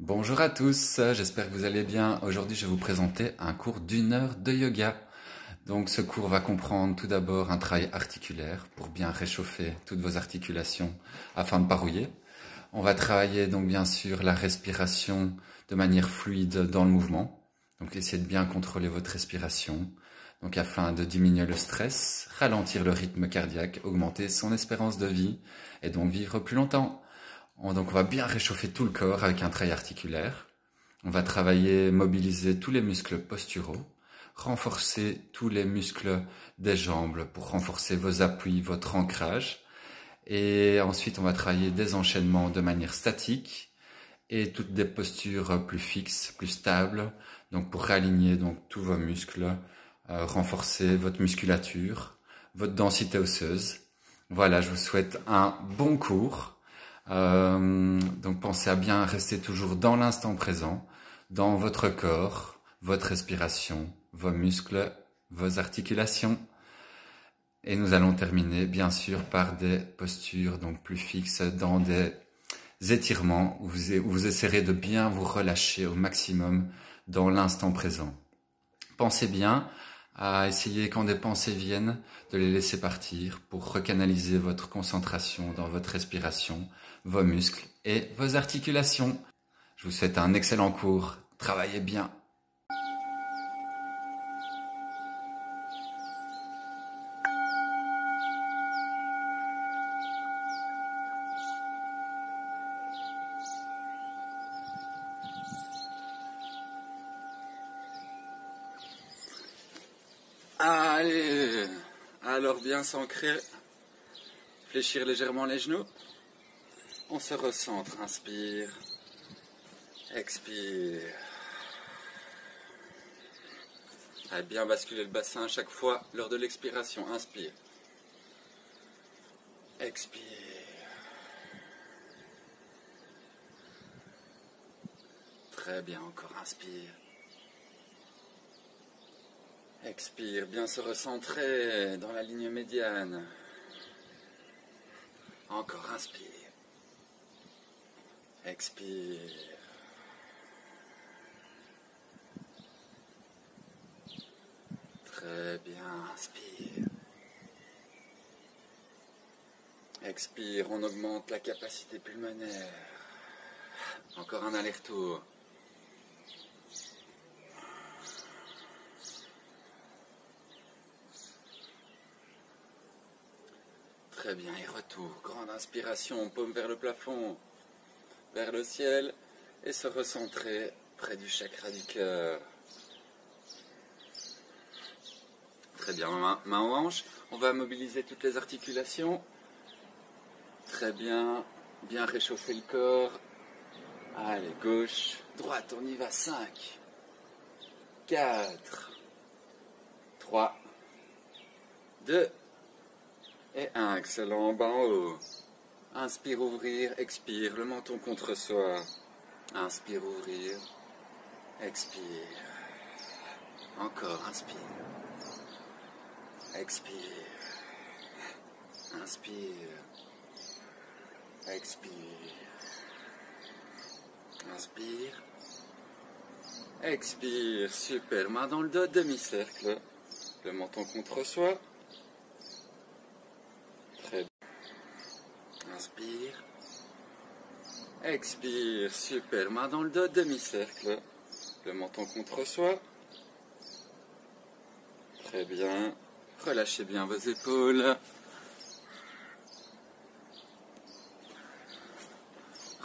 Bonjour à tous, j'espère que vous allez bien. Aujourd'hui, je vais vous présenter un cours d'1 heure de yoga. Donc, ce cours va comprendre tout d'abord un travail articulaire pour bien réchauffer toutes vos articulations afin de ne pas rouiller. On va travailler donc bien sûr la respiration de manière fluide dans le mouvement. Donc, essayez de bien contrôler votre respiration. Donc, afin de diminuer le stress, ralentir le rythme cardiaque, augmenter son espérance de vie et donc vivre plus longtemps. Donc on va bien réchauffer tout le corps avec un travail articulaire. On va travailler, mobiliser tous les muscles posturaux, renforcer tous les muscles des jambes pour renforcer vos appuis, votre ancrage. Et ensuite, on va travailler des enchaînements de manière statique et toutes des postures plus fixes, plus stables. Donc pour réaligner donc tous vos muscles, renforcer votre musculature, votre densité osseuse. Voilà, je vous souhaite un bon cours. Donc pensez à bien rester toujours dans l'instant présent, dans votre corps, votre respiration, vos muscles, vos articulations. Et nous allons terminer bien sûr par des postures donc plus fixes dans des étirements où vous essaierez de bien vous relâcher au maximum dans l'instant présent. Pensez bien à essayer quand des pensées viennent de les laisser partir pour recanaliser votre concentration dans votre respiration, vos muscles et vos articulations. Je vous souhaite un excellent cours. Travaillez bien. Allez, alors bien s'ancrer, fléchir légèrement les genoux. On se recentre, inspire, expire. Allez, bien basculer le bassin à chaque fois lors de l'expiration. Inspire, expire. Très bien, encore inspire. Expire, bien se recentrer dans la ligne médiane. Encore inspire. Expire. Très bien, inspire. Expire, on augmente la capacité pulmonaire. Encore un aller-retour. Très bien, et retour. Grande inspiration, paume vers le plafond, vers le ciel, et se recentrer près du chakra du cœur. Très bien, main aux hanches. On va mobiliser toutes les articulations. Très bien, bien réchauffer le corps. Allez, gauche, droite, on y va. 5, 4, 3, 2, et 1. Excellent, bas en haut. Inspire, ouvrir, expire, le menton contre soi. Inspire, ouvrir, expire. Encore, inspire. Expire. Inspire. Expire. Inspire. Expire. Super. Main dans le dos, demi-cercle. Le menton contre soi. Très bien. Inspire. Expire. Super. Main dans le dos, demi-cercle. Le menton contre soi. Très bien. Relâchez bien vos épaules.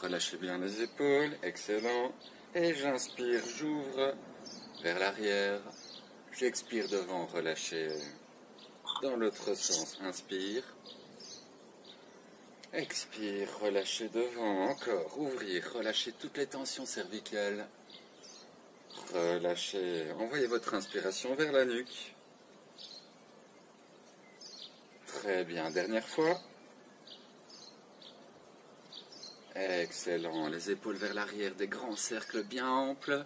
Relâchez bien les épaules. Excellent. Et j'inspire, j'ouvre vers l'arrière. J'expire devant, relâchez. Dans l'autre sens, inspire. Expire, relâchez devant. Encore, ouvrir, relâchez toutes les tensions cervicales. Relâchez. Envoyez votre inspiration vers la nuque. Très bien, dernière fois. Excellent, les épaules vers l'arrière, des grands cercles bien amples.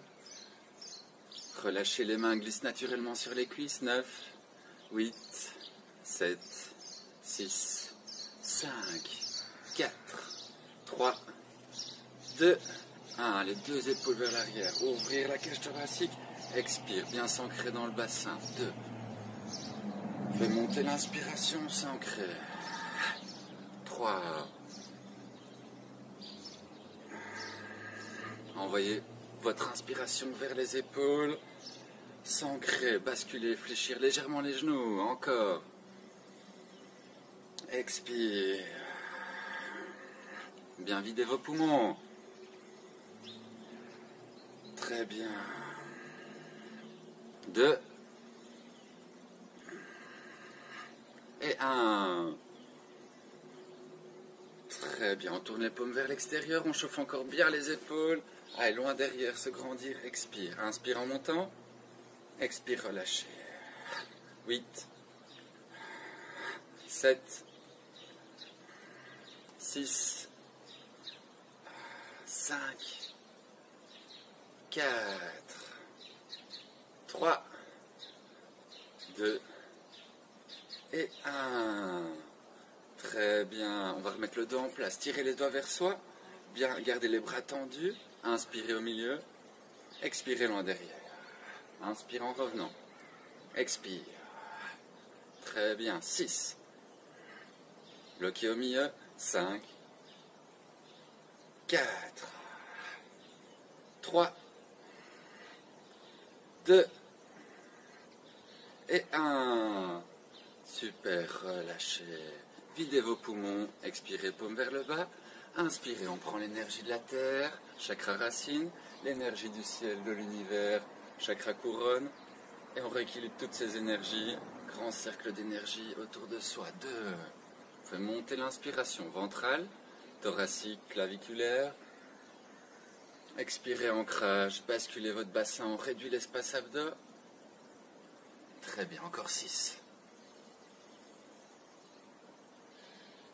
Relâchez les mains, glissent naturellement sur les cuisses. 9, 8, 7, 6, 5, 4, 3, 2, 1, les deux épaules vers l'arrière. Ouvrir la cage thoracique. Expire, bien s'ancrer dans le bassin. 2. Fais monter l'inspiration, s'ancrer. 3. Envoyez votre inspiration vers les épaules. S'ancrer, basculer, fléchir légèrement les genoux. Encore. Expire. Bien vider vos poumons. Très bien. 2. Et 1. Très bien. On tourne les paumes vers l'extérieur. On chauffe encore bien les épaules. Allez, loin derrière, se grandir. Expire. Inspire en montant. Expire, relâchez. 8. 7. 6. 5. 4. 3. 2. Et 1. Très bien. On va remettre le dos en place. Tirez les doigts vers soi. Bien garder les bras tendus. Inspirez au milieu. Expirez loin derrière. Inspire en revenant. Expire. Très bien. 6. Bloqué au milieu. 5. 4. 3. 2. Et 1. Super. Relâchez. Videz vos poumons. Expirez, paume vers le bas. Inspirez, on prend l'énergie de la terre, chakra racine, l'énergie du ciel, de l'univers, chakra couronne, et on rééquilibre toutes ces énergies, grand cercle d'énergie autour de soi. 2. On fait monter l'inspiration ventrale, thoracique, claviculaire. Expirez, ancrage, basculez votre bassin, on réduit l'espace abdos. Très bien, encore 6.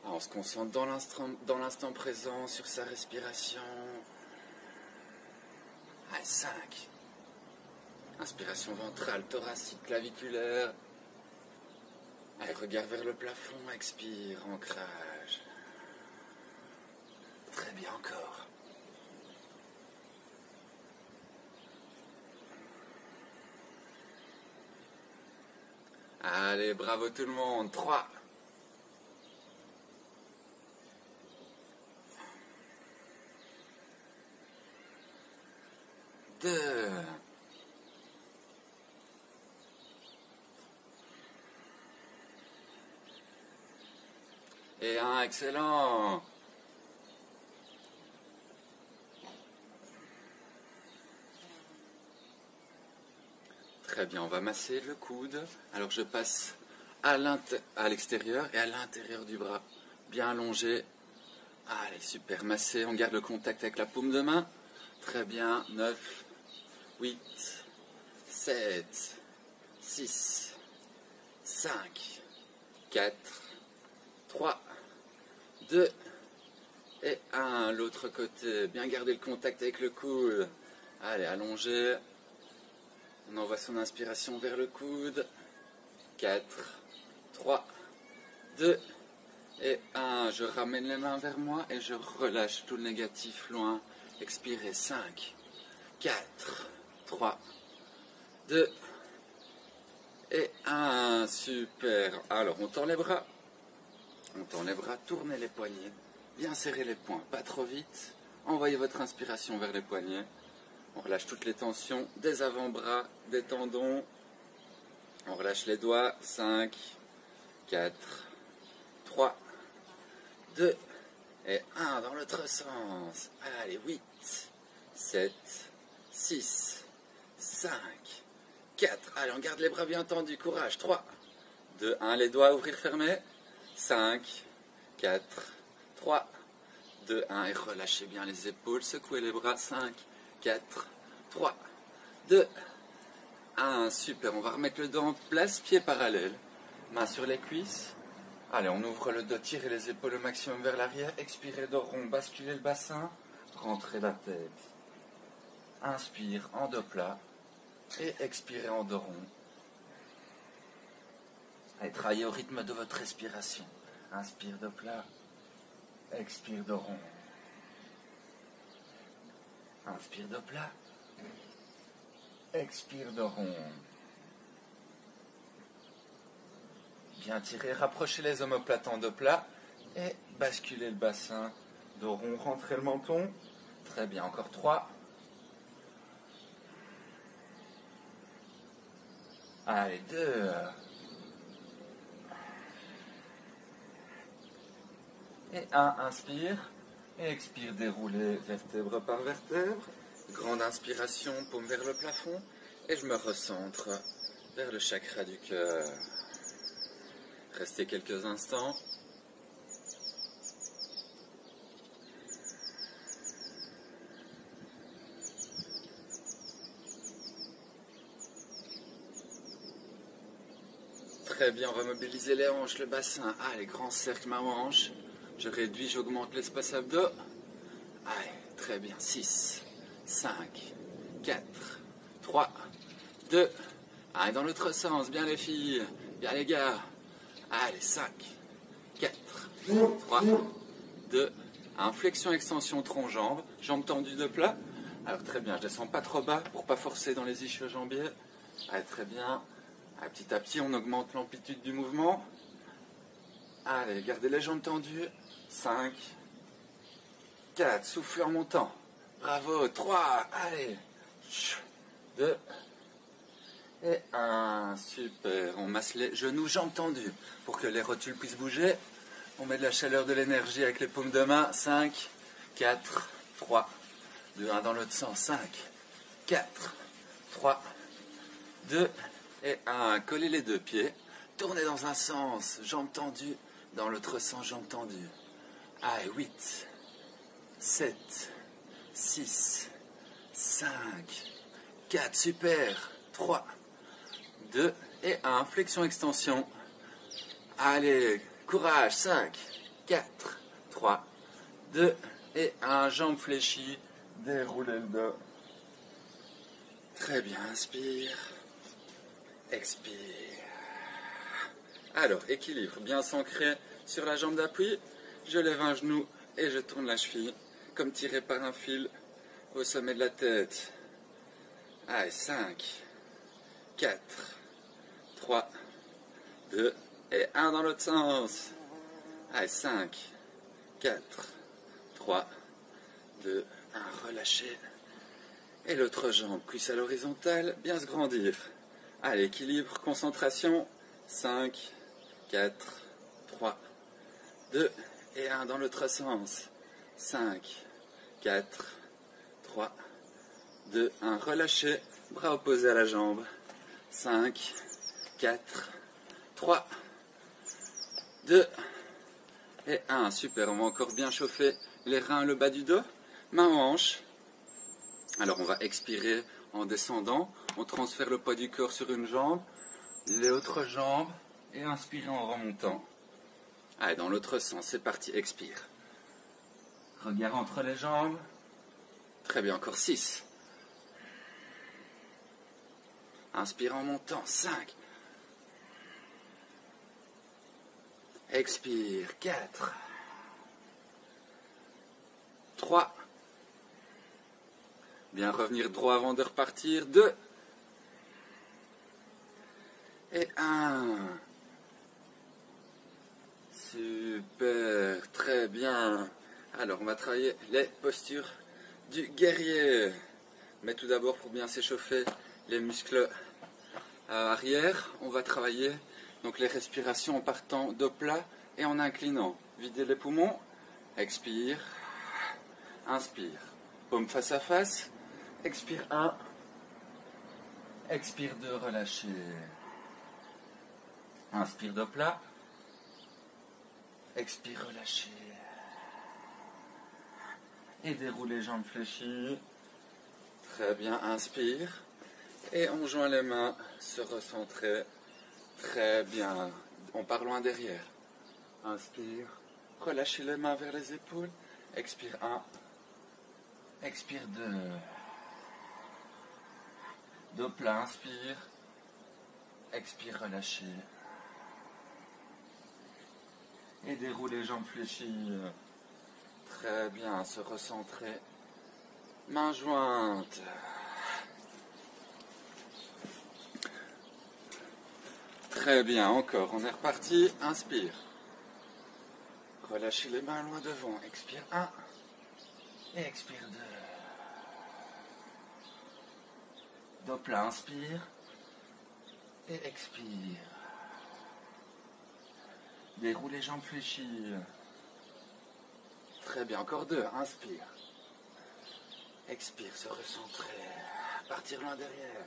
On se concentre dans l'instant présent, sur sa respiration. 5. Inspiration ventrale, thoracique, claviculaire. Allez, regard vers le plafond, expire, ancrage. Très bien, encore. Allez, bravo tout le monde. 3. 2. Et 1, excellent. Très bien, on va masser le coude. Alors je passe à l'extérieur et à l'intérieur du bras. Bien allongé. Allez, super, massé. On garde le contact avec la paume de main. Très bien, 9, 8, 7, 6, 5, 4, 3, 2 et 1. L'autre côté, bien garder le contact avec le coude. Allez, allongé. On envoie son inspiration vers le coude. 4, 3, 2 et 1. Je ramène les mains vers moi et je relâche tout le négatif loin. Expirez. 5, 4, 3, 2 et 1. Super. Alors, on tend les bras. On tend les bras, tournez les poignets. Bien serrer les poings, pas trop vite. Envoyez votre inspiration vers les poignets. On relâche toutes les tensions des avant-bras, des tendons. On relâche les doigts. 5, 4, 3, 2 et 1 dans l'autre sens. Allez, 8, 7, 6, 5, 4. Allez, on garde les bras bien tendus. Courage. 3, 2, 1. Les doigts ouvrir, fermer. 5, 4, 3, 2, 1. Et relâchez bien les épaules. Secouez les bras. 5, 4, 3, 2, 1. Super. On va remettre le dos en place. Pieds parallèles. Mains sur les cuisses. Allez, on ouvre le dos. Tirez les épaules au maximum vers l'arrière. Expirez dos rond. Basculez le bassin. Rentrez la tête. Inspire en dos plat. Et expirez en dos rond. Allez, travaillez au rythme de votre respiration. Inspire dos plat. Expire dos rond. Inspire de plat. Expire de rond. Bien tirer, rapprochez les omoplates en deux plats et basculez le bassin de rond, rentrez le menton. Très bien, encore 3. Allez, 2. Et 1, inspire. Et expire, déroulez vertèbre par vertèbre. Grande inspiration, paume vers le plafond. Et je me recentre vers le chakra du cœur. Restez quelques instants. Très bien, on va mobiliser les hanches, le bassin. Allez, grand cercle, ma hanche. Je réduis, j'augmente l'espace abdos. Allez, très bien. 6, 5, 4, 3, 2. Allez, dans l'autre sens. Bien les filles. Bien les gars. Allez, 5, 4, 3, 2. Flexion, extension, tronc, jambes. Jambes tendues de plat. Alors, très bien. Je descends pas trop bas pour pas forcer dans les ischio-jambiers. Allez, très bien. Allez, petit à petit, on augmente l'amplitude du mouvement. Allez, gardez les jambes tendues. 5, 4, souffle en montant. Bravo, 3, allez. 2 et 1. Super, on masse les genoux, jambes tendues pour que les rotules puissent bouger. On met de la chaleur, de l'énergie avec les paumes de main. 5, 4, 3, 2, 1 dans l'autre sens. 5, 4, 3, 2 et 1. Collez les deux pieds. Tournez dans un sens, jambes tendues. Dans l'autre sens, jambes tendues. Allez, 8, 7, 6, 5, 4, super, 3, 2 et 1. Flexion, extension. Allez, courage, 5, 4, 3, 2 et 1. Jambes fléchies, déroulez le dos. Très bien, inspire, expire. Alors, équilibre, bien s'ancrer sur la jambe d'appui. Je lève un genou et je tourne la cheville, comme tiré par un fil au sommet de la tête. Allez, 5, 4, 3, 2 et 1 dans l'autre sens. Allez, 5, 4, 3, 2, 1, relâchez. Et l'autre jambe, cuisse à l'horizontale, bien se grandir. Allez, équilibre, concentration. 5, 4, 3, 2 et 1 dans l'autre sens. 5, 4, 3, 2, 1. Relâchez, bras opposés à la jambe. 5, 4, 3, 2 et 1. Super, on va encore bien chauffer les reins, le bas du dos. Main en hanche. Alors on va expirer en descendant. On transfère le poids du corps sur une jambe, les autres jambes et inspirer en remontant. Allez, dans l'autre sens, c'est parti, expire. Regard entre les jambes. Très bien, encore 6. Inspire en montant, 5. Expire, 4. 3. Bien revenir droit avant de repartir, 2. Et 1. Super, très bien. Alors, on va travailler les postures du guerrier. Mais tout d'abord, pour bien s'échauffer les muscles arrière, on va travailler donc les respirations en partant de plat et en inclinant. Videz les poumons, expire, inspire. Paume face à face, expire 1, expire 2, relâchez. Inspire de plat, expire, relâchez. Et déroulez jambes fléchies. Très bien, inspire. Et on joint les mains, se recentrer. Très bien. On part loin derrière. Inspire. Relâchez les mains vers les épaules. Expire 1. Expire 2. Dos plat, inspire. Expire, relâchez. Et déroulez jambes fléchies. Très bien, se recentrer. Main jointe. Très bien, encore, on est reparti. Inspire. Relâchez les mains loin devant. Expire 1. Et expire 2. Dos plat, inspire. Et expire. Déroule les jambes fléchies. Très bien, encore 2. Inspire. Expire, se recentrer. Partir loin derrière.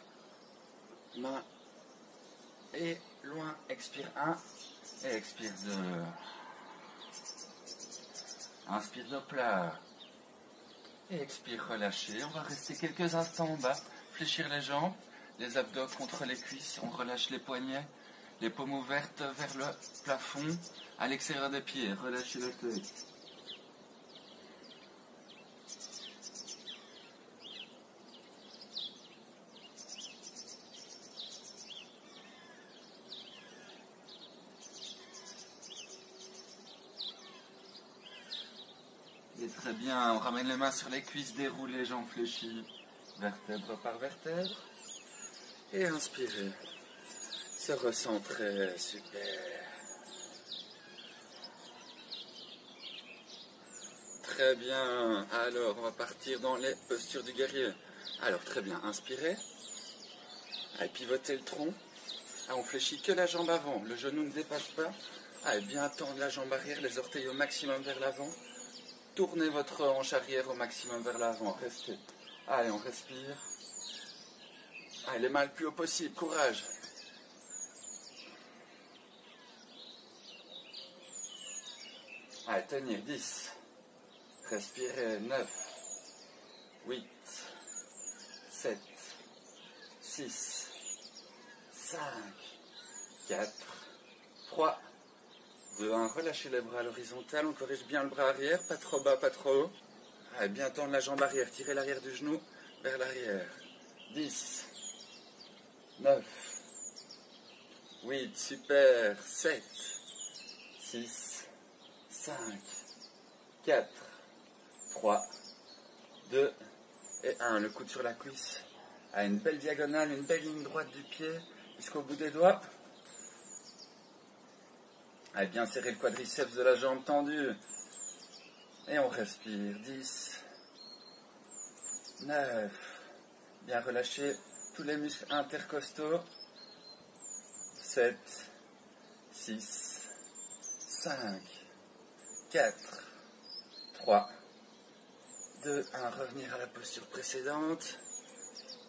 Main. Et loin, expire 1. Et expire 2. Inspire dos plat. Et expire, relâchez. On va rester quelques instants en bas. Fléchir les jambes, les abdos contre les cuisses. On relâche les poignets, les paumes ouvertes vers le plafond. À l'extérieur des pieds, relâchez la tête. Et très bien, on ramène les mains sur les cuisses, déroule les jambes fléchies, vertèbre par vertèbre. Et inspirez, se recentrer, super. Très bien, alors on va partir dans les postures du guerrier. Alors très bien, inspirez, allez, pivotez le tronc. On fléchit que la jambe avant, le genou ne dépasse pas. Allez, bien tendre la jambe arrière, les orteils au maximum vers l'avant. Tournez votre hanche arrière au maximum vers l'avant, restez. Allez, on respire. Allez, les mains le plus haut possible, courage. Allez, tenir, 10. Respirez, 9, 8, 7, 6, 5, 4, 3, 2, 1. Relâchez les bras à l'horizontale, on corrige bien le bras arrière, pas trop bas, pas trop haut. Allez, bien tendre la jambe arrière, tirez l'arrière du genou vers l'arrière. 10, 9, 8, super, 7, 6, 5, 4, 3, 2 et 1. Le coude sur la cuisse. À une belle diagonale, une belle ligne droite du pied jusqu'au bout des doigts. Allez, bien serrer le quadriceps de la jambe tendue. Et on respire. 10, 9. Bien relâcher tous les muscles intercostaux. 7, 6, 5, 4, 3, 2, 1. Revenir à la posture précédente.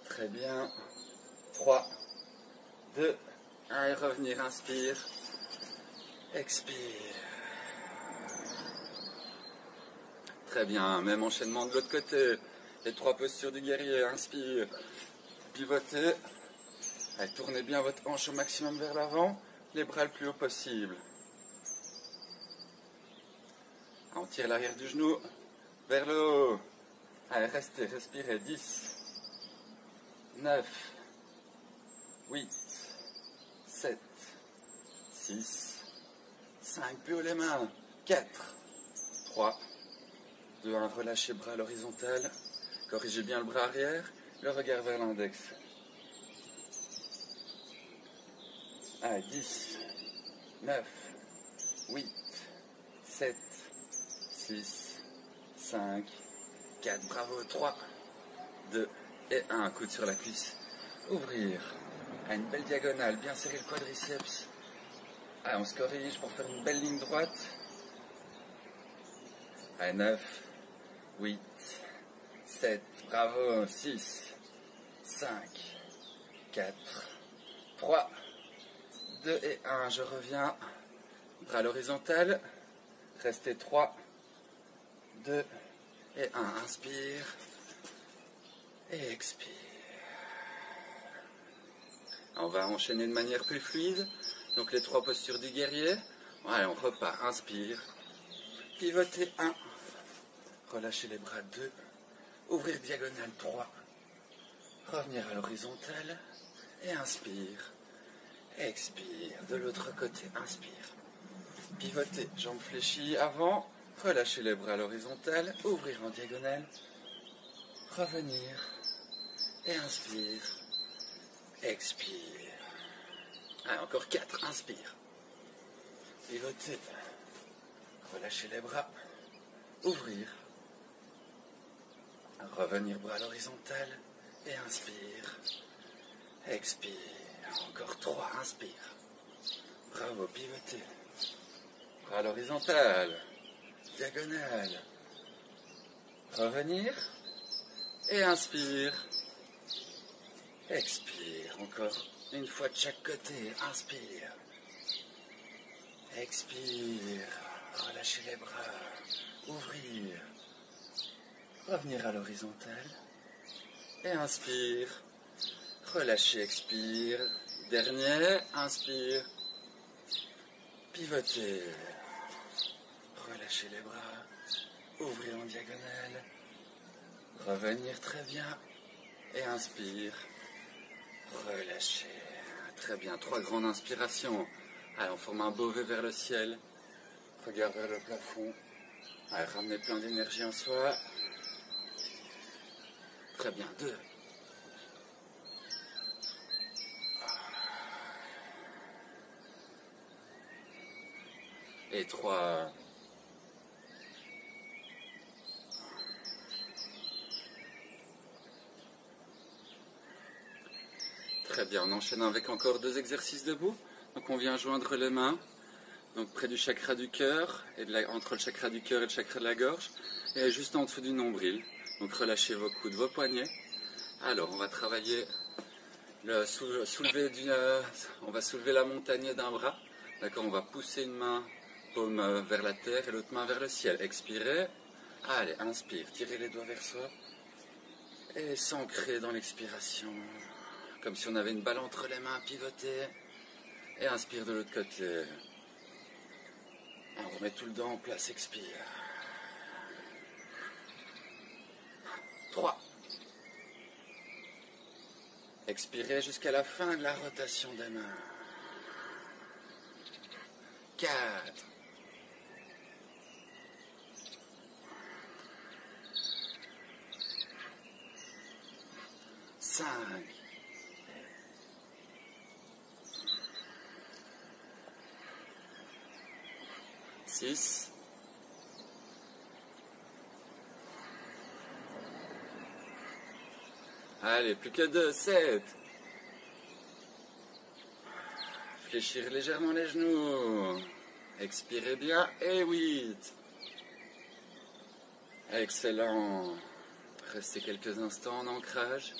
Très bien. 3, 2, 1. Et revenir. Inspire. Expire. Très bien. Même enchaînement de l'autre côté. Les 3 postures du guerrier. Inspire. Pivotez. Allez, tournez bien votre hanche au maximum vers l'avant. Les bras le plus haut possible. On tire l'arrière du genou vers le haut. Allez, restez, respirez. 10, 9, 8, 7, 6, 5, plus haut les mains. 4, 3, 2, 1. Relâchez bras à l'horizontale. Corrigez bien le bras arrière. Le regard vers l'index. Allez, 10, 9, 8, 7, 6, 5, 4, bravo, 3, 2 et 1. Coude sur la cuisse. Ouvrir à une belle diagonale, bien serrer le quadriceps. Allez, on se corrige pour faire une belle ligne droite. Allez, 9, 8, 7, bravo, 6, 5, 4, 3, 2 et 1. Je reviens. Bras à l'horizontale. Restez 3, 2 et 1. Inspire. Et expire. On va enchaîner de manière plus fluide. Donc les 3 postures du guerrier. Allez, on repart. Inspire. Pivotez 1. Relâchez les bras 2. Ouvrir diagonale 3. Revenir à l'horizontale. Et inspire. Expire. De l'autre côté, inspire. Pivotez, jambes fléchies avant. Relâchez les bras à l'horizontale. Ouvrir en diagonale. revenir, et inspire, expire. Allez, encore 4, inspire. Pivoter, relâchez les bras, ouvrir, revenir bras à l'horizontale, et inspire, expire. Encore 3, inspire. Bravo, pivoter. Bras à l'horizontale, diagonale. Revenir. Et inspire. Expire. Encore une fois de chaque côté. Inspire. Expire. Relâchez les bras. Ouvrir. Revenir à l'horizontale. Et inspire. Relâchez, expire. Dernier, inspire. Pivoter. Relâchez les bras. Ouvrir en diagonale. Revenir très bien. Et inspire. Relâchez. Très bien. 3 grandes inspirations. Allez, on forme un beau V vers le ciel. Regard vers le plafond. Allez, ramenez plein d'énergie en soi. Très bien. 2. Et 3. Très bien, on enchaîne avec encore 2 exercices debout. Donc on vient joindre les mains, donc près du chakra du cœur, et entre le chakra du cœur et le chakra de la gorge, et juste en dessous du nombril. Donc relâchez vos coudes, vos poignets. Alors on va travailler on va soulever la montagne d'un bras. D'accord, on va pousser une main, paume vers la terre et l'autre main vers le ciel. Expirez. Allez, inspire, tirez les doigts vers soi. Et s'ancrer dans l'expiration. Comme si on avait une balle entre les mains, pivoter. Et inspire de l'autre côté. On remet tout le dos en place, expire. 3. Expirez jusqu'à la fin de la rotation des mains. 4. 5. 6. 'Allez, plus que 2, 7. Fléchir légèrement les genoux. Expirez bien. Et 8. Excellent. Restez quelques instants en ancrage.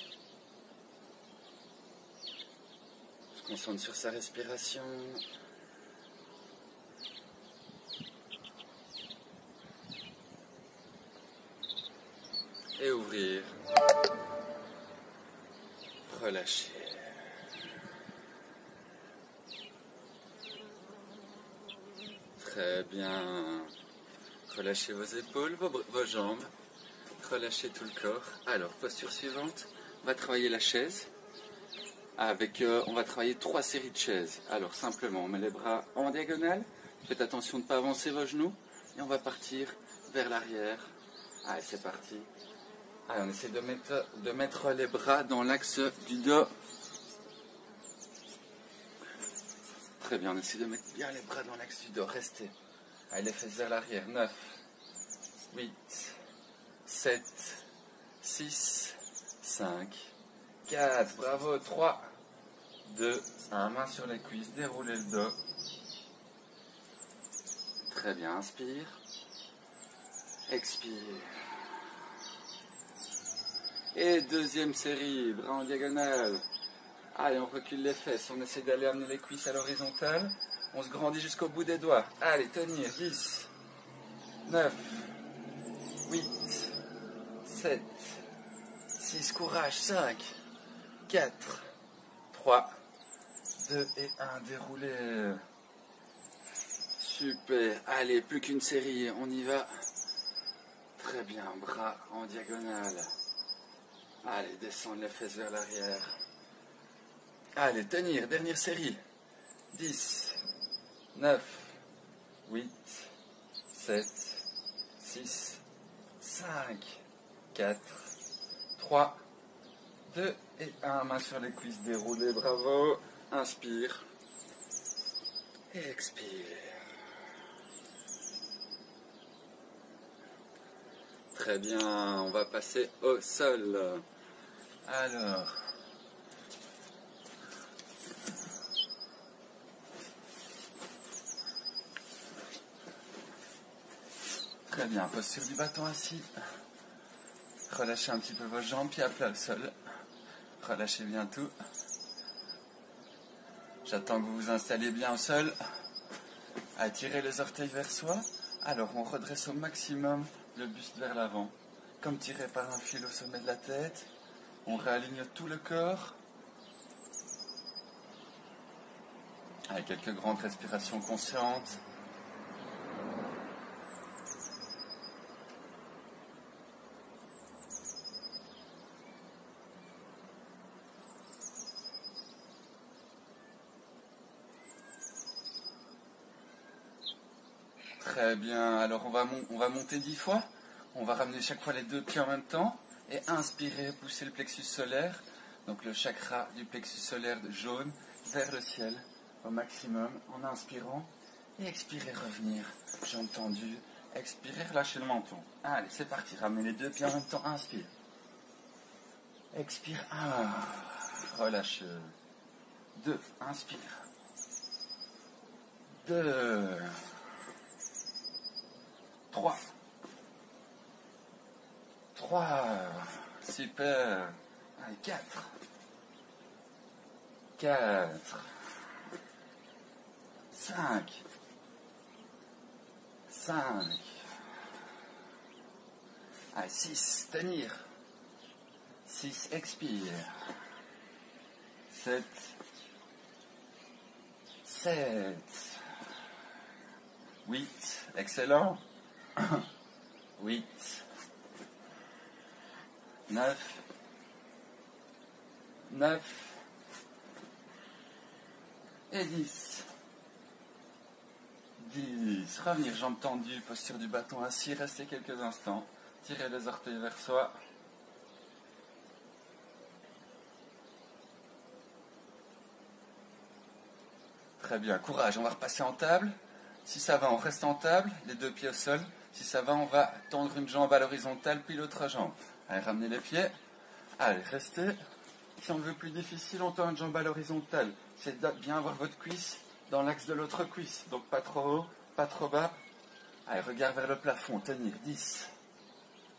On se concentre sur sa respiration. Et ouvrir. Relâcher. Très bien. Relâchez vos épaules, vos jambes. Relâchez tout le corps. Alors, posture suivante. On va travailler la chaise. On va travailler 3 séries de chaises. Alors, simplement, on met les bras en diagonale. Faites attention de ne pas avancer vos genoux. Et on va partir vers l'arrière. Allez, c'est parti. Allez, on essaie de mettre les bras dans l'axe du dos. Très bien, on essaie de mettre bien les bras dans l'axe du dos. Restez. Allez, les fesses vers l'arrière. 9, 8, 7, 6, 5, 4. Bravo. 3, 2, 1. Main sur les cuisses. Déroulez le dos. Très bien. Inspire. Expire. Et deuxième série, bras en diagonale. Allez, on recule les fesses, on essaie d'aller amener les cuisses à l'horizontale. On se grandit jusqu'au bout des doigts. Allez, tenir. 10, 9, 8, 7, 6, courage. 5, 4, 3, 2 et 1. Déroulez. Super. Allez, plus qu'une série, on y va. Très bien, bras en diagonale. Allez, descendre les fesses vers l'arrière. Allez, tenir, dernière série. 10, 9, 8, 7, 6, 5, 4, 3, 2 et 1. Main sur les cuisses déroulées, bravo. Inspire. Et expire. Très bien, on va passer au sol. Alors, très bien, posture du bâton assis. Relâchez un petit peu vos jambes, pieds à plat au sol. Relâchez bien tout. J'attends que vous vous installez bien au sol. Attirez les orteils vers soi. Alors on redresse au maximum le buste vers l'avant. Comme tiré par un fil au sommet de la tête. On réaligne tout le corps. Avec quelques grandes respirations conscientes. Très bien, alors on va monter 10 fois. On va ramener chaque fois les deux pieds en même temps. Et inspirer, pousser le plexus solaire. Donc le chakra du plexus solaire jaune vers le ciel au maximum en inspirant. Et expirer, revenir. Jambes tendues. Expirez, relâchez le menton. Allez, c'est parti. Ramenez les deux pieds en même temps. Inspire. Expire. 1. Relâche. 2. Inspire. 2. 3. 3. Super. Allez, 4. 4. 5. 5. Allez, 6. Tenir. 6. Expire. 7. 7. 8. Excellent. 8. 9. 9. Et 10. 10. Revenir, jambes tendues, posture du bâton assis, restez quelques instants. Tirez les orteils vers soi. Très bien, courage, on va repasser en table. Si ça va, on reste en table, les deux pieds au sol. Si ça va, on va tendre une jambe à l'horizontale, puis l'autre jambe. Allez, ramenez les pieds. Allez, restez. Si on veut plus difficile, on tend une jambe à l'horizontale. C'est de bien avoir votre cuisse dans l'axe de l'autre cuisse. Donc pas trop haut, pas trop bas. Allez, regard vers le plafond, tenir. 10,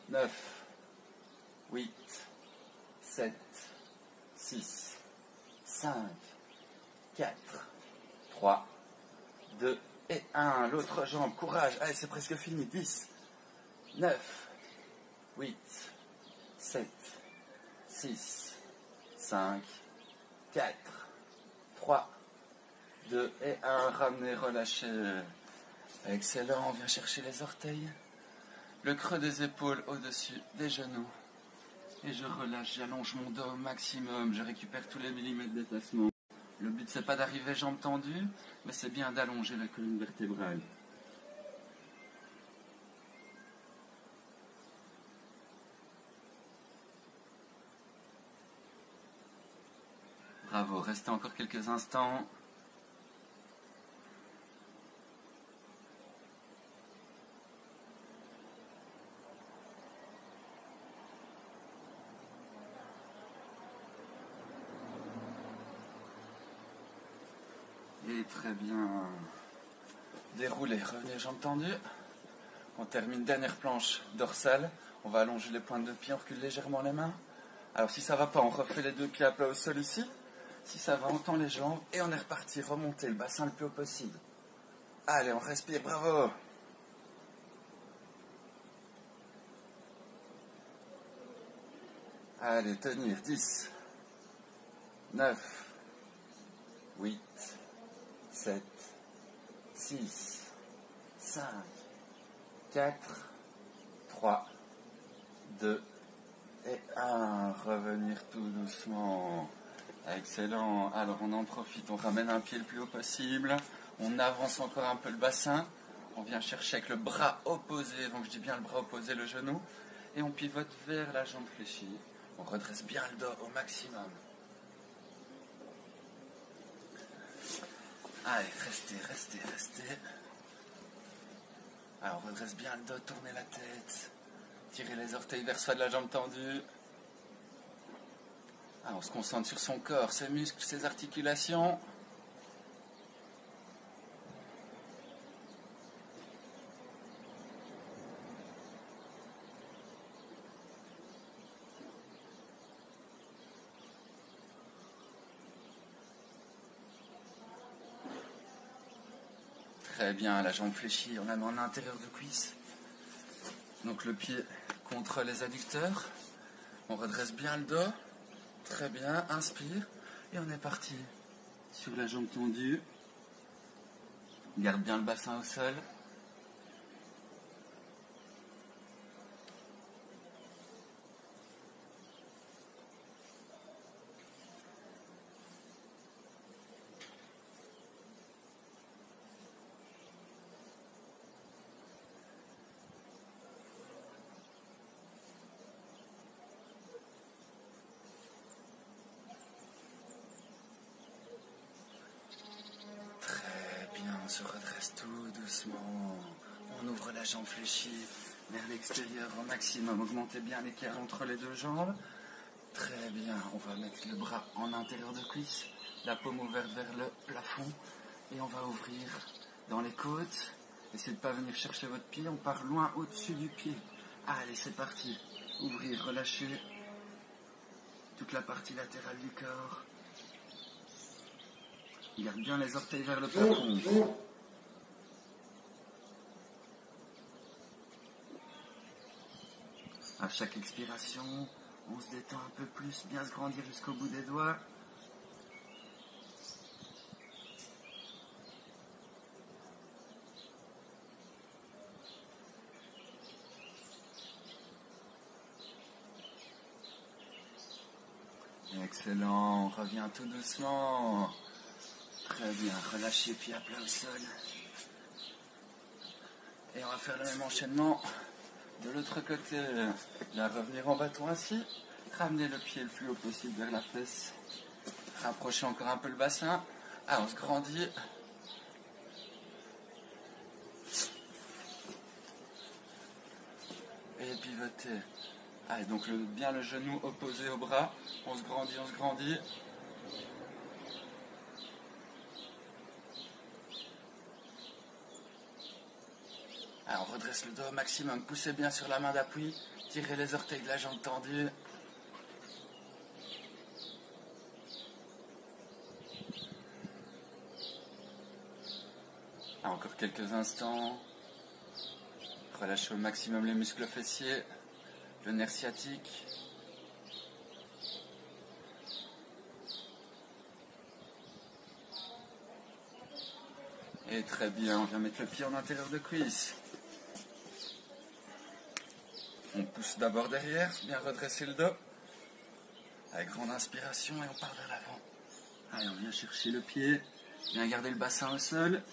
9, 8, 7, 6, 5, 4, 3, 2 et 1. L'autre jambe, courage. Allez, c'est presque fini. 10, 9, 8, 7, 6, 5, 4, 3, 2 et 1. Ramenez, relâchez. Excellent, on vient chercher les orteils. Le creux des épaules au-dessus des genoux. Et je relâche, j'allonge mon dos au maximum. Je récupère tous les millimètres d'étassement. Le but, c'est pas d'arriver jambes tendues, mais c'est bien d'allonger la colonne vertébrale. Bravo, restez encore quelques instants. Et très bien. Déroulez, revenez jambes tendues. On termine dernière planche dorsale. On va allonger les pointes de pied, on recule légèrement les mains. Alors si ça va pas, on refait les deux pieds à plat au sol ici. Si ça va, on tend les jambes et on est reparti. Remontez le bassin le plus haut possible. Allez, on respire, bravo. Allez, tenir. 10, 9, 8, 7, 6, 5, 4, 3, 2 et 1. Revenir tout doucement. Excellent. Alors on en profite, on ramène un pied le plus haut possible. On avance encore un peu le bassin. On vient chercher avec le bras opposé, donc je dis bien le bras opposé, le genou. Et on pivote vers la jambe fléchie. On redresse bien le dos au maximum. Allez, restez. Alors, on redresse bien le dos, tournez la tête. Tirez les orteils vers soi de la jambe tendue. Alors, on se concentre sur son corps, ses muscles, ses articulations. Très bien, la jambe fléchie, on la met en intérieur de cuisse. Donc le pied contre les adducteurs. On redresse bien le dos. Très bien, inspire. Et on est parti. Sur la jambe tendue. Garde bien le bassin au sol. On se redresse tout doucement. On ouvre la jambe fléchie vers l'extérieur au maximum. Augmentez bien l'écart entre les deux jambes. Très bien. On va mettre le bras en intérieur de cuisse, la paume ouverte vers le plafond. Et on va ouvrir dans les côtes. Essayez de ne pas venir chercher votre pied. On part loin au-dessus du pied. Allez, c'est parti. Ouvrir, relâcher toute la partie latérale du corps. Garde bien les orteils vers le plafond. À chaque expiration, on se détend un peu plus, bien se grandir jusqu'au bout des doigts. Excellent, on revient tout doucement. Très bien, relâchez pied à plat au sol. Et on va faire le même enchaînement de l'autre côté. Bien revenir en bâton assis. Ramener le pied le plus haut possible vers la fesse. Rapprochez encore un peu le bassin. Ah, on se grandit. Et pivoter. Allez, donc bien le genou opposé au bras. On se grandit. Alors, on redresse le dos au maximum. Poussez bien sur la main d'appui. Tirez les orteils de la jambe tendue. Ah, encore quelques instants. Relâchez au maximum les muscles fessiers, le nerf sciatique. Et très bien, on vient mettre le pied en intérieur de cuisse. On pousse d'abord derrière, bien redresser le dos. Avec grande inspiration et on part vers l'avant. Allez, on vient chercher le pied, bien garder le bassin au sol.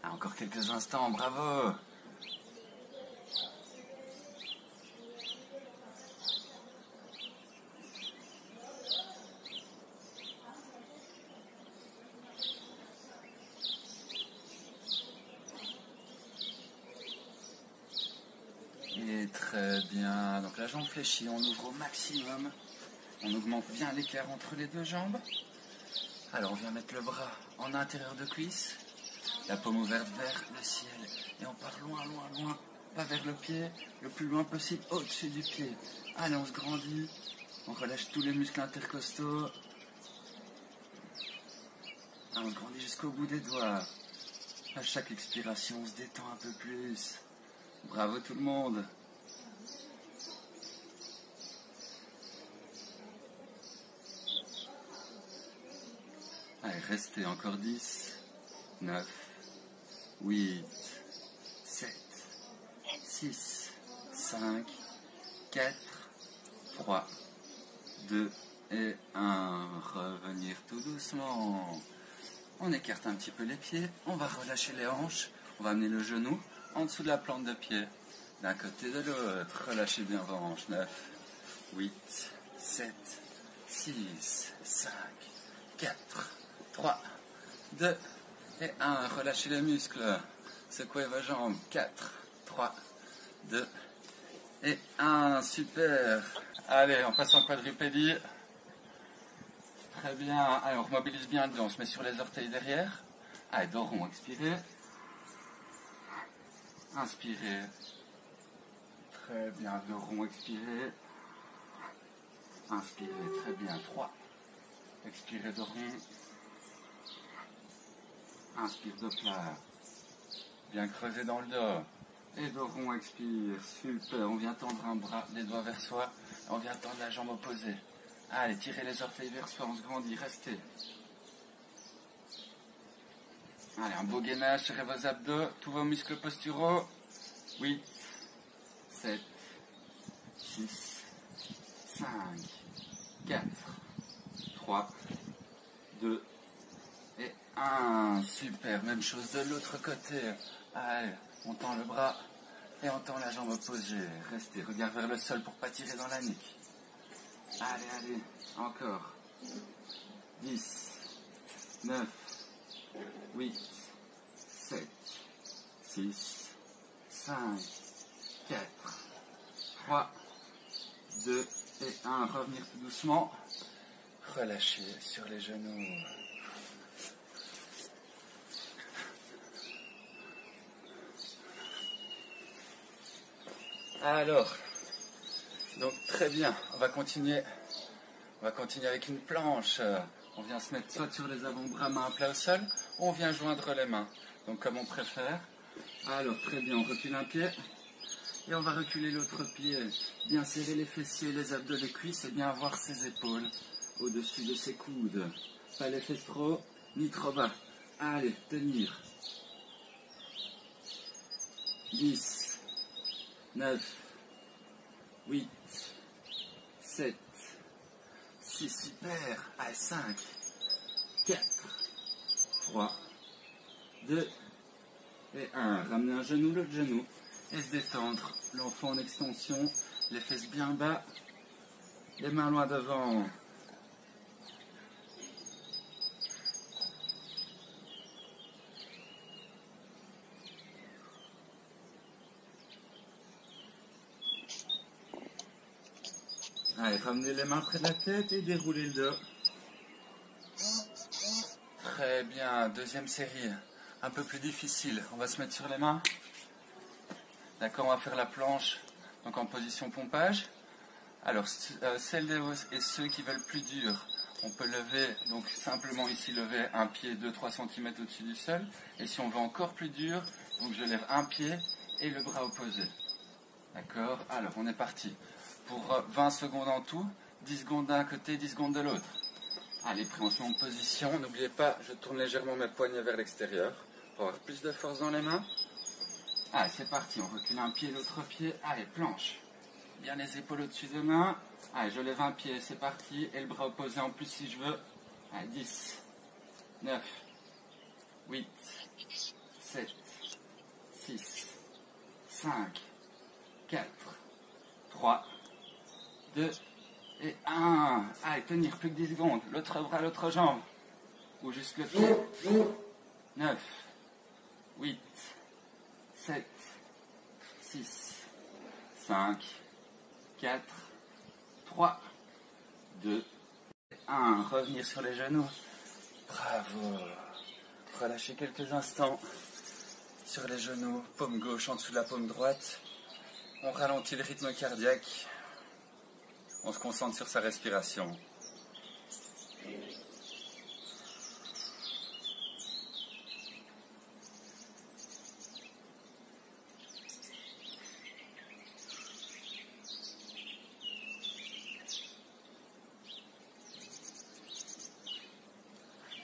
Ah, encore quelques instants, bravo! Et très bien, donc la jambe fléchie, on ouvre au maximum, on augmente bien l'écart entre les deux jambes. Alors on vient mettre le bras en intérieur de cuisse, la paume ouverte vers le ciel, et on part loin, pas vers le pied, le plus loin possible au-dessus du pied. Allez, on se grandit, on relâche tous les muscles intercostaux, on se grandit jusqu'au bout des doigts. À chaque expiration, on se détend un peu plus. Bravo tout le monde. Allez, restez encore 10, 9, 8, 7, 6, 5, 4, 3, 2, et 1. Revenir tout doucement. On écarte un petit peu les pieds, on va relâcher les hanches, on va amener le genou en dessous de la plante de pied, d'un côté et de l'autre. Relâchez bien vos hanches. 9, 8, 7, 6, 5, 4, 3, 2 et 1. Relâchez les muscles, secouez vos jambes. 4, 3, 2 et 1. Super. Allez, on passe en quadrupédie. Très bien. Allez, on remobilise bien le dos. On se met sur les orteils derrière. Allez, dos rond, expirez. Inspirez. Très bien, dos rond, expirez. Inspirez, très bien. 3. Expirez, dos rond. Inspire, dos plat. Bien creusé dans le dos. Et dos rond, expire. Super. On vient tendre un bras, les doigts vers soi. On vient tendre la jambe opposée. Allez, tirez les orteils vers soi, on se grandit, restez. Allez, un beau gainage, tirez vos abdos, tous vos muscles posturaux. 8, 7, 6, 5, 4, 3, 2 et 1. Super, même chose de l'autre côté. Allez, on tend le bras et on tend la jambe opposée. Restez, regard vers le sol pour ne pas tirer dans la nuque. Allez, allez, encore. 10, 9, 8, 7, 6, 5, 4, 3, 2 et 1. Revenir tout doucement. Relâchez sur les genoux. Alors, donc très bien, on va continuer avec une planche. On vient se mettre soit sur les avant-bras, mains à plat au sol, ou on vient joindre les mains. Donc comme on préfère. Alors très bien, on recule un pied et on va reculer l'autre pied. Bien serrer les fessiers, les abdos, les cuisses et bien avoir ses épaules au-dessus de ses coudes. Pas les fesses trop haut, ni trop bas. Allez, tenir. 10, 9, 8, 7, 6, super. Allez, 5, 4, 3, 2 et 1. Ramener un genou, l'autre genou et se détendre. L'enfant en extension, les fesses bien bas, les mains loin devant. Allez, ramenez les mains près de la tête et déroulez le dos. Très bien, deuxième série, un peu plus difficile. On va se mettre sur les mains. D'accord, on va faire la planche donc en position pompage. Alors, celles et ceux qui veulent plus dur, on peut lever, donc simplement ici lever un pied 2-3 cm au-dessus du sol. Et si on veut encore plus dur, donc je lève un pied et le bras opposé. D'accord, alors on est parti. Pour 20 secondes en tout, 10 secondes d'un côté, 10 secondes de l'autre. Allez, prêt, on se met en position. N'oubliez pas, je tourne légèrement mes poignets vers l'extérieur pour avoir plus de force dans les mains. Allez, c'est parti, on recule un pied, l'autre pied. Allez, planche. Bien les épaules au-dessus des mains. Allez, je lève un pied, c'est parti. Et le bras opposé en plus si je veux. Allez, 10, 9, 8, 7, 6, 5, 4, 3, 2 et 1. Allez, tenir plus que 10 secondes. L'autre bras, l'autre jambe. Ou juste le pied. 9, 8, 7, 6, 5, 4, 3, 2, 1. Revenir sur les genoux. Bravo. Relâchez quelques instants sur les genoux. Paume gauche en dessous de la paume droite. On ralentit le rythme cardiaque. On se concentre sur sa respiration.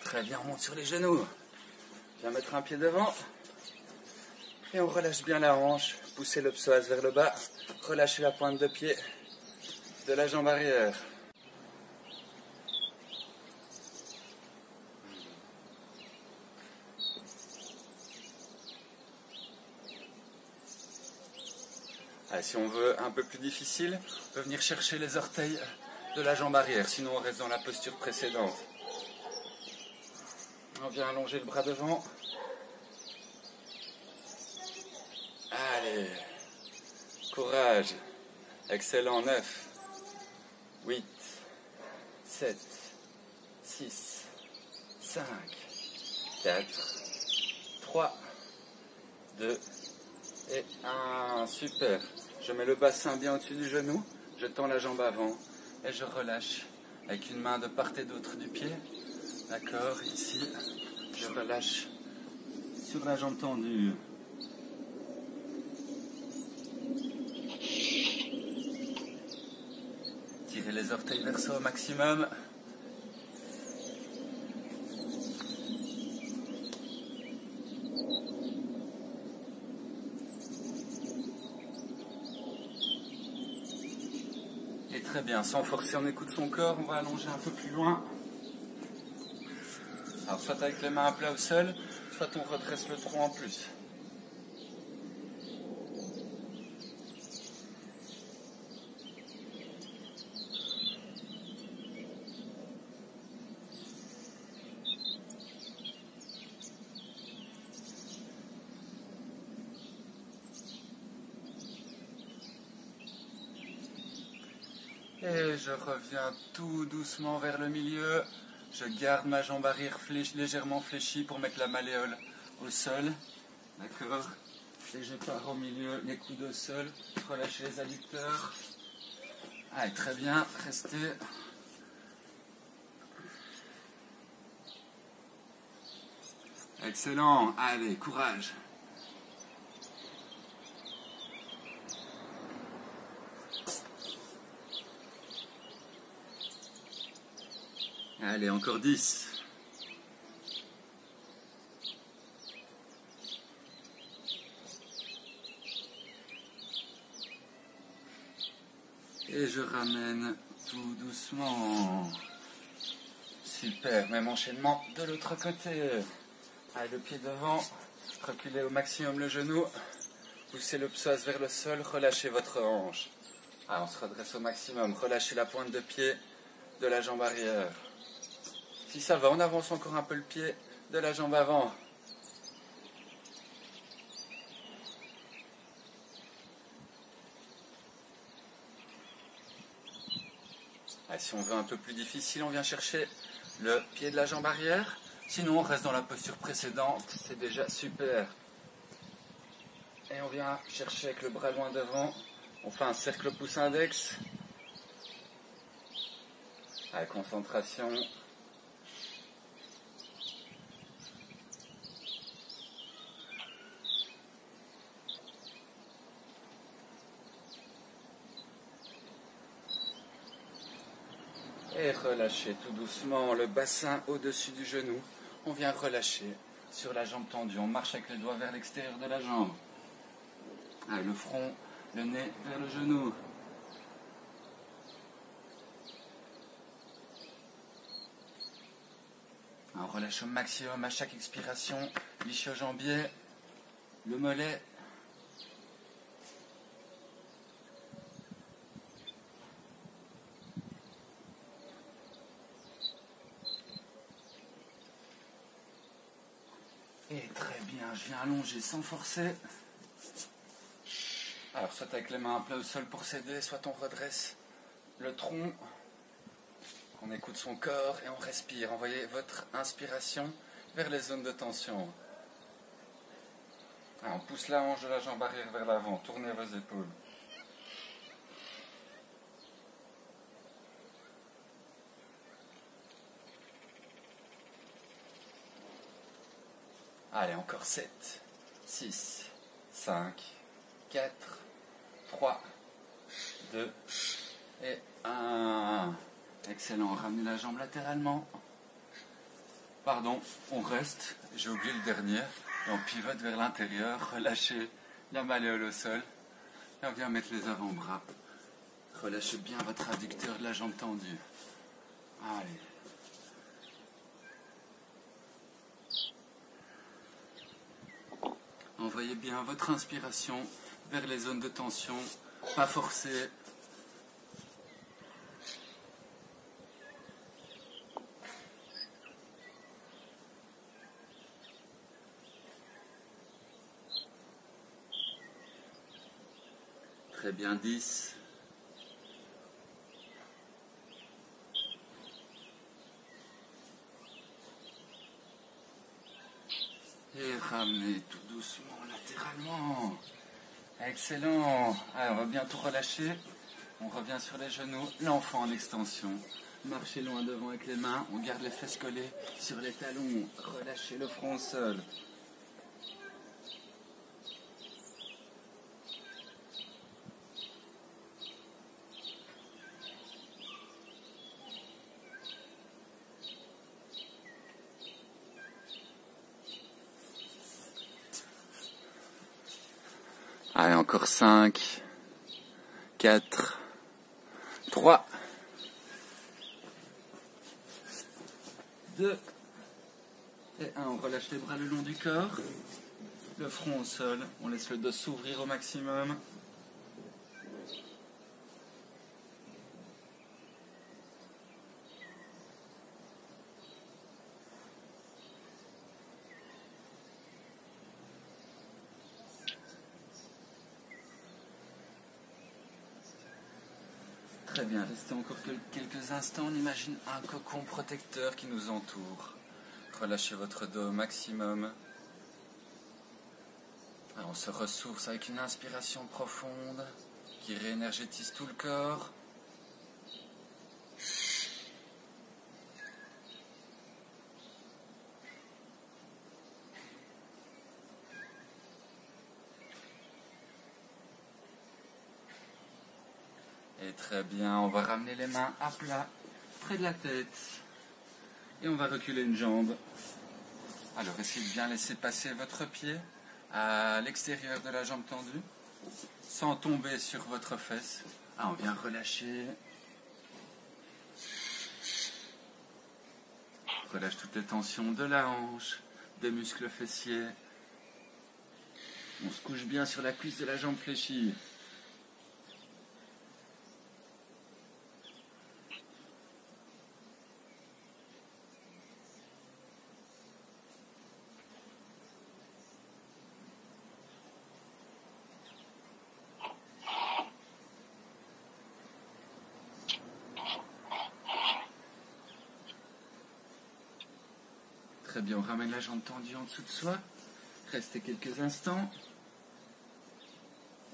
Très bien, on monte sur les genoux. Viens mettre un pied devant. Et on relâche bien la hanche. Poussez le psoas vers le bas. Relâchez la pointe de pied de la jambe arrière. Si on veut un peu plus difficile, on peut venir chercher les orteils de la jambe arrière, sinon on reste dans la posture précédente. On vient allonger le bras devant. Allez, courage. Excellent, 9, 8, 7, 6, 5, 4, 3, 2 et 1. Super. Je mets le bassin bien au-dessus du genou, je tends la jambe avant et je relâche avec une main de part et d'autre du pied. D'accord, ici, je relâche sur la jambe tendue. Tirez les orteils vers soi au maximum. Et très bien, sans forcer, on écoute son corps, on va allonger un peu plus loin. Alors soit avec les mains à plat au sol, soit on redresse le tronc en plus. Et je reviens tout doucement vers le milieu. Je garde ma jambe arrière légèrement fléchie pour mettre la malléole au sol. D'accord. Et je pars au milieu, les coudes au sol. Relâchez les adducteurs. Allez, très bien. Restez. Excellent. Allez, courage. Allez, encore 10. Et je ramène tout doucement. Super, même enchaînement de l'autre côté. Allez, le pied devant, reculez au maximum le genou, poussez le psoas vers le sol, relâchez votre hanche. Allez, on se redresse au maximum, relâchez la pointe de pied de la jambe arrière. Si ça va, on avance encore un peu le pied de la jambe avant. Allez, si on veut un peu plus difficile, on vient chercher le pied de la jambe arrière. Sinon, on reste dans la posture précédente, c'est déjà super. Et on vient chercher avec le bras loin devant. On fait un cercle pouce index. Allez, concentration. Et relâchez tout doucement le bassin au-dessus du genou. On vient relâcher sur la jambe tendue. On marche avec les doigts vers l'extérieur de la jambe. Allez, le front, le nez vers le genou. On relâche au maximum à chaque expiration. L'ischio-jambier, le mollet. Et très bien, je viens allonger sans forcer. Alors, soit avec les mains à plat au sol pour s'aider, soit on redresse le tronc. On écoute son corps et on respire. Envoyez votre inspiration vers les zones de tension. Alors, on pousse la hanche de la jambe arrière vers l'avant. Tournez vos épaules. Allez, encore 7, 6, 5, 4, 3, 2 et 1. Excellent, ramenez la jambe latéralement. Pardon, on reste, j'ai oublié le dernier. Et on pivote vers l'intérieur, relâchez la malléole au sol. Et on vient mettre les avant-bras. Relâchez bien votre adducteur de la jambe tendue. Allez. Envoyez bien votre inspiration vers les zones de tension Pas forcer. Très bien, 10. Et ramenez tout doucement, latéralement. Excellent. Allez, on va bientôt relâcher. On revient sur les genoux. L'enfant en extension. Marchez loin devant avec les mains. On garde les fesses collées sur les talons. Relâchez le front au sol. Allez, encore 5, 4, 3, 2 et 1. On relâche les bras le long du corps, le front au sol. On laisse le dos s'ouvrir au maximum. Très bien, restez encore quelques instants. On imagine un cocon protecteur qui nous entoure. Relâchez votre dos au maximum. Alors on se ressource avec une inspiration profonde qui réénergétise tout le corps. Et très bien, on va ramener les mains à plat, près de la tête. Et on va reculer une jambe. Alors essayez de bien laisser passer votre pied à l'extérieur de la jambe tendue, sans tomber sur votre fesse. Ah, on vient relâcher. Relâche toutes les tensions de la hanche, des muscles fessiers. On se couche bien sur la cuisse de la jambe fléchie. Très bien, on ramène la jambe tendue en dessous de soi. Restez quelques instants.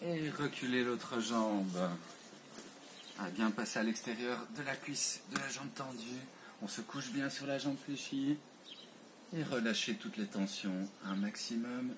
Et reculez l'autre jambe. Bien passer à l'extérieur de la cuisse de la jambe tendue. On se couche bien sur la jambe fléchie. Et relâchez toutes les tensions un maximum.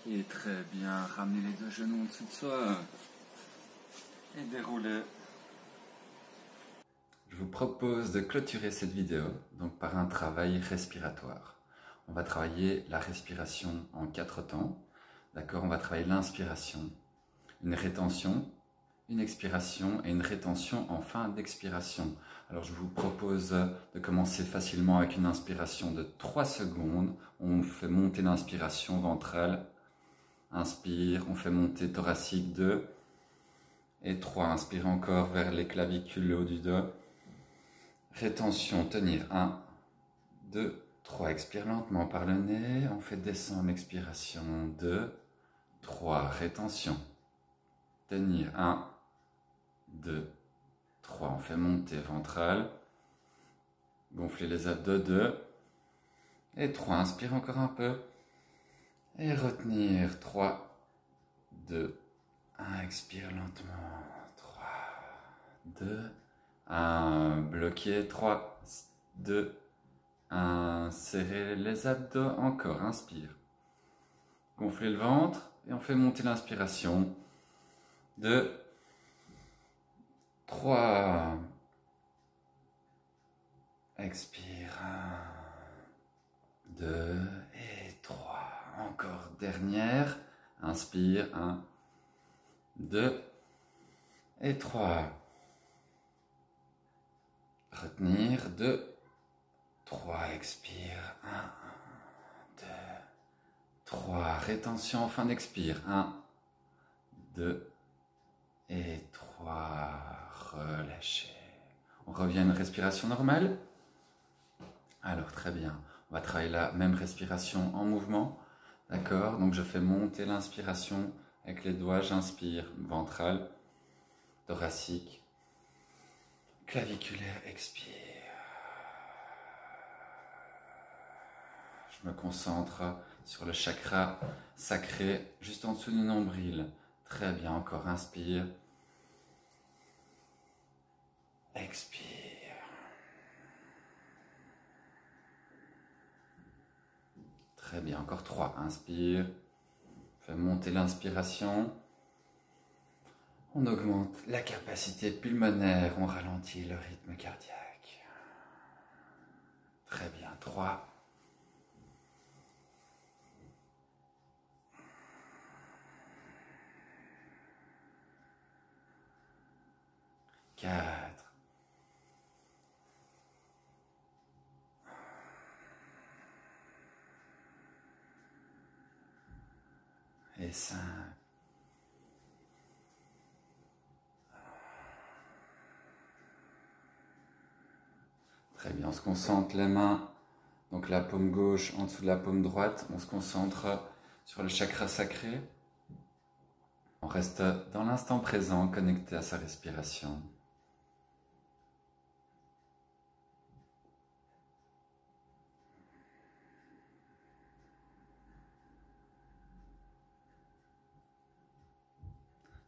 Et très bien, ramenez les deux genoux en dessous de soi et déroulez. Je vous propose de clôturer cette vidéo donc par un travail respiratoire. On va travailler la respiration en 4 temps. D'accord, on va travailler l'inspiration, une rétention, une expiration et une rétention en fin d'expiration. Alors je vous propose de commencer facilement avec une inspiration de 3 secondes. On fait monter l'inspiration ventrale. Inspire, on fait monter thoracique 2 et 3. Inspire encore vers les clavicules, le haut du dos. Rétention, tenir 1, 2, 3. Expire lentement par le nez. On fait descendre l'expiration 2, 3. Rétention. Tenir 1, 2, 3. On fait monter ventrale. Gonfler les abdos 2 et 3. Inspire encore un peu. Et retenir 3, 2, 1. Expire lentement. 3, 2, 1. Bloqué. 3, 2, Serrez les abdos, encore, inspire. Gonflez le ventre et on fait monter l'inspiration. 2, 3. Expire. 1, 2 et 3. Encore dernière. Inspire. 1, 2 et 3. Retenir. 2, 3. Expire. 1, 2, 3. Rétention en fin d'expire. 1, 2 et 3. Relâchez. On revient à une respiration normale. Alors, très bien. On va travailler la même respiration en mouvement. D'accord? Donc, je fais monter l'inspiration avec les doigts. J'inspire. Ventrale, thoracique, claviculaire. Expire. Je me concentre sur le chakra sacré, juste en dessous du nombril. Très bien. Encore. Inspire. Expire. Très bien, encore 3. Inspire. Fais monter l'inspiration. On augmente la capacité pulmonaire. On ralentit le rythme cardiaque. Très bien, 3. 4. Et 5. Très bien, on se concentre les mains, donc la paume gauche en dessous de la paume droite. On se concentre sur le chakra sacré. On reste dans l'instant présent, connecté à sa respiration.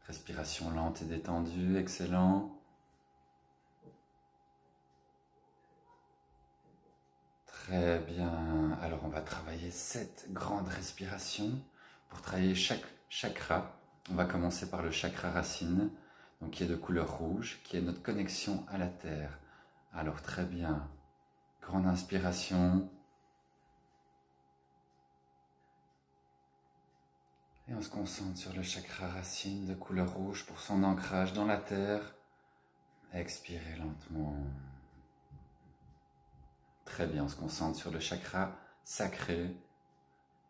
Respiration lente et détendue, excellent. Très bien. Alors on va travailler 7 grandes respirations. Pour travailler chaque chakra, on va commencer par le chakra racine, donc qui est de couleur rouge, qui est notre connexion à la terre. Alors très bien. Grande inspiration. Et on se concentre sur le chakra racine de couleur rouge pour son ancrage dans la terre. Expirez lentement. Très bien, on se concentre sur le chakra sacré,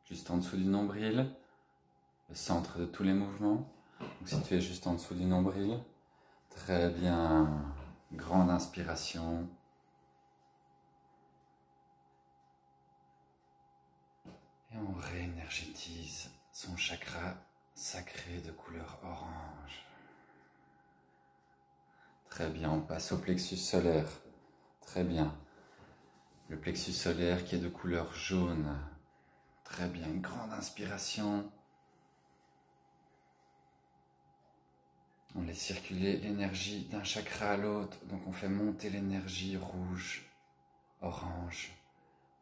juste en dessous du nombril, le centre de tous les mouvements. Donc situé juste en dessous du nombril. Très bien. Grande inspiration. Et on réénergétise son chakra sacré de couleur orange. Très bien, on passe au plexus solaire. Très bien. Le plexus solaire qui est de couleur jaune. Très bien, une grande inspiration. On laisse circuler l'énergie d'un chakra à l'autre. Donc on fait monter l'énergie rouge, orange,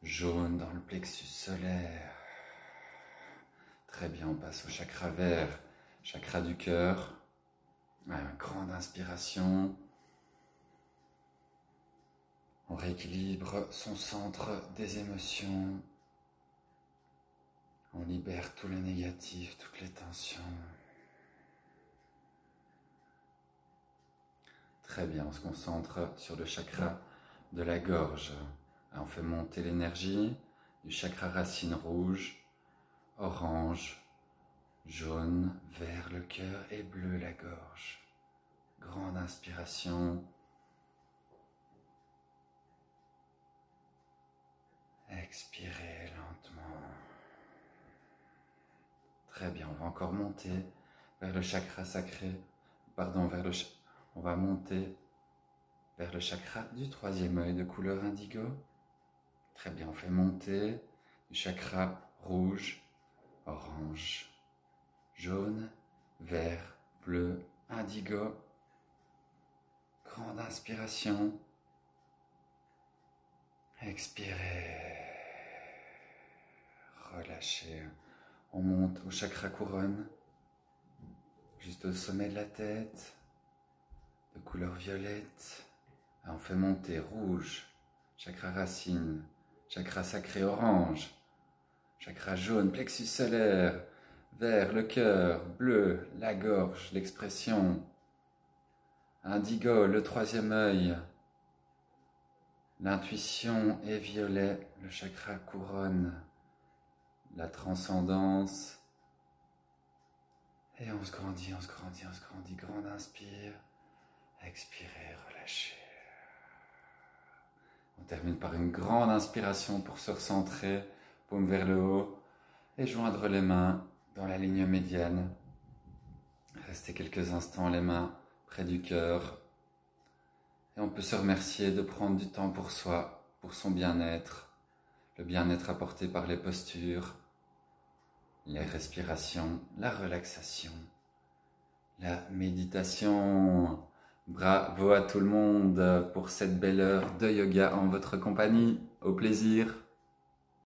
jaune dans le plexus solaire. Très bien, on passe au chakra vert, chakra du cœur. Une grande inspiration. On rééquilibre son centre des émotions. On libère tous les négatifs, toutes les tensions. Très bien, on se concentre sur le chakra de la gorge. On fait monter l'énergie du chakra racine rouge, orange, jaune, vert le cœur et bleu la gorge. Grande inspiration. Expirez lentement. Très bien, on va encore monter vers le chakra sacré. On va monter vers le chakra du troisième œil de couleur indigo. Très bien, on fait monter du chakra rouge, orange, jaune, vert, bleu, indigo. Grande inspiration. Expirez. Relâchez. On monte au chakra couronne, juste au sommet de la tête, de couleur violette. Et on fait monter rouge, chakra racine, chakra sacré orange, chakra jaune, plexus solaire, vert, le cœur, bleu, la gorge, l'expression, indigo, le troisième œil, l'intuition et violet, le chakra couronne, la transcendance. Et on se grandit, on se grandit, on se grandit. Grande inspire, expirez, relâchez. On termine par une grande inspiration pour se recentrer, paume vers le haut et joindre les mains dans la ligne médiane. Restez quelques instants les mains près du cœur. Et on peut se remercier de prendre du temps pour soi, pour son bien-être, le bien-être apporté par les postures, les respirations, la relaxation, la méditation. Bravo à tout le monde pour cette belle heure de yoga en votre compagnie. Au plaisir.